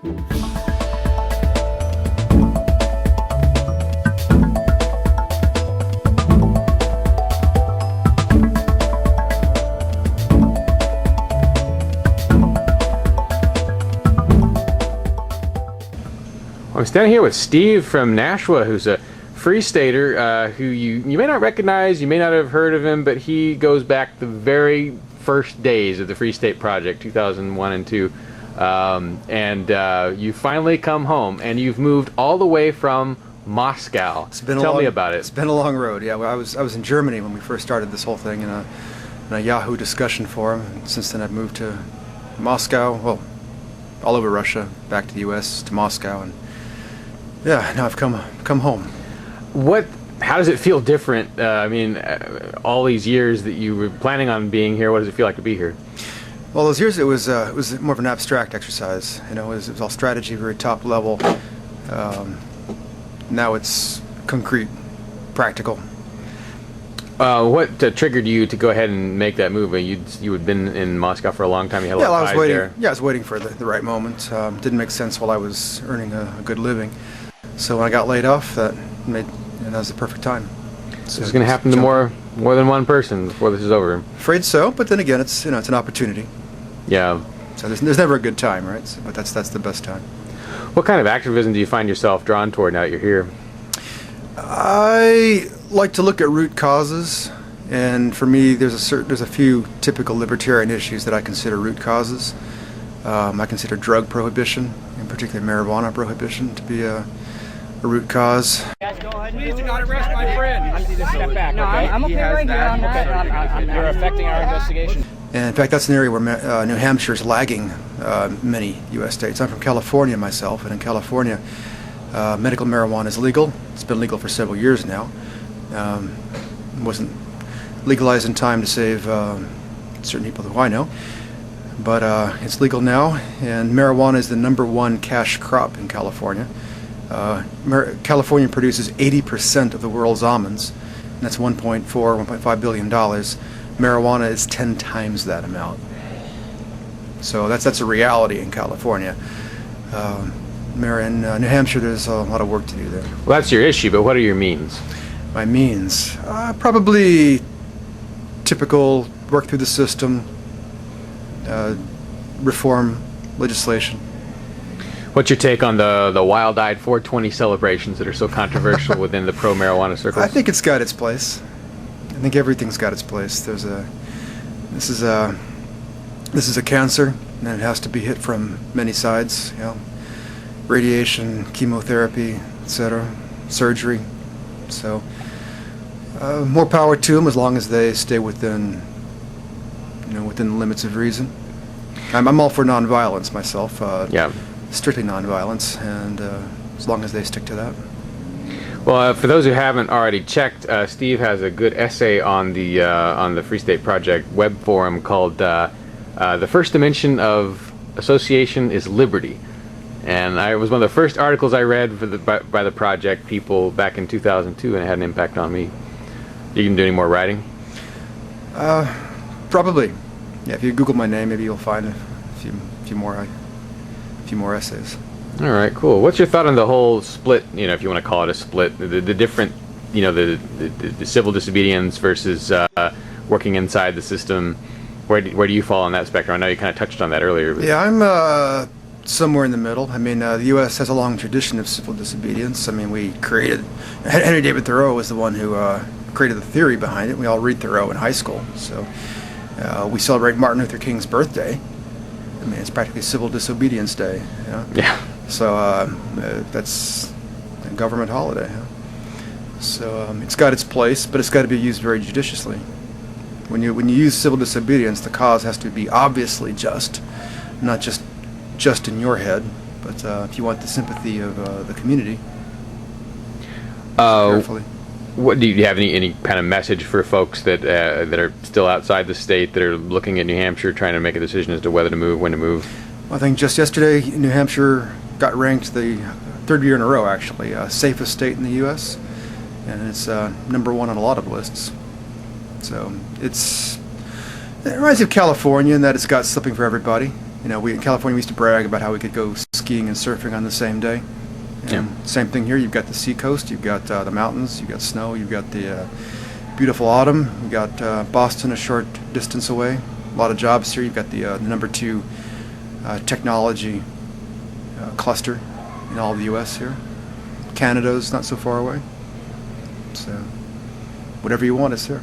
I'm standing here with Steve from Nashua, who's a Free Stater who you may not recognize, you may not have heard of him, but he goes back the very first days of the Free State Project, 2001 and 2. You finally come home, and you've moved all the way from Moscow. Tell me about it. It's been a long road. Yeah, well, I was in Germany when we first started this whole thing in a Yahoo discussion forum. And since then, I've moved to Moscow. Well, all over Russia, back to the U.S. to Moscow, and yeah, now I've come home. How does it feel different? All these years that you were planning on being here, what does it feel like to be here? Well, those years it was more of an abstract exercise. You know, it was all strategy, very top level. Now it's concrete, practical. What triggered you to go ahead and make that move? You had been in Moscow for a long time. You had a lot of ties there. Yeah, I was waiting for the right moment. Didn't make sense while I was earning a good living. So when I got laid off, that was the perfect time. So it's going to happen to more than one person before this is over. Afraid so, but then again, it's an opportunity. Yeah. So there's never a good time, right? So, but that's the best time. What kind of activism do you find yourself drawn toward now that you're here? I like to look at root causes, and for me, there's a few typical libertarian issues that I consider root causes. I consider drug prohibition, in particular marijuana prohibition, to be a root cause. Please do not arrest my friend. I need to step back. No, okay? I'm okay right here. I'm not. You're affecting our investigation. And in fact, that's an area where New Hampshire is lagging many U.S. states. I'm from California myself, and in California, medical marijuana is legal. It's been legal for several years now. It wasn't legalized in time to save certain people who I know, but it's legal now, and marijuana is the #1 cash crop in California. California produces 80% of the world's almonds, and that's $1.5 billion. Marijuana is 10 times that amount. So that's a reality in California. In New Hampshire, there's a lot of work to do there. Well, that's your issue, but what are your means? My means? Probably typical work through the system, reform legislation. What's your take on the wild-eyed 420 celebrations that are so controversial within the pro-marijuana circles? I think it's got its place. I think everything's got its place. This is a cancer, and it has to be hit from many sides. You know, radiation, chemotherapy, etc., surgery. So more power to them as long as they stay within the limits of reason. I'm all for nonviolence myself. Yeah. Strictly nonviolence, and as long as they stick to that. Well, for those who haven't already checked, Steve has a good essay on the Free State Project web forum called "The First Dimension of Association is Liberty," and it was one of the first articles I read by the project people back in 2002, and it had an impact on me. You can do any more writing? Probably. Yeah, if you Google my name, maybe you'll find a few more essays. All right, cool. What's your thought on the whole split, if you want to call it a split, the different, the civil disobedience versus working inside the system? Where do you fall on that spectrum? I know you kind of touched on that earlier. Yeah, I'm somewhere in the middle. I mean, the U.S. has a long tradition of civil disobedience. I mean, Henry David Thoreau was the one who created the theory behind it. We all read Thoreau in high school. So we celebrate Martin Luther King's birthday. I mean, it's practically Civil Disobedience Day. You know? Yeah. So that's a government holiday. Huh? So it's got its place, but it's got to be used very judiciously. When you use civil disobedience, the cause has to be obviously just, not just in your head, but if you want the sympathy of the community. Carefully. What do you have any kind of message for folks that are still outside the state, that are looking at New Hampshire, trying to make a decision as to whether to move, when to move? I think just yesterday, New Hampshire got ranked the third year in a row, actually, safest state in the U.S., and it's #1 on a lot of lists. So it reminds me of California in that it's got something for everybody. You know, we in California we used to brag about how we could go skiing and surfing on the same day. And same thing here. You've got the seacoast, you've got the mountains, you've got snow, you've got the beautiful autumn. You've got Boston a short distance away. A lot of jobs here. You've got the number 2 technology cluster in all of the U.S. here. Canada's not so far away. So whatever you want is here.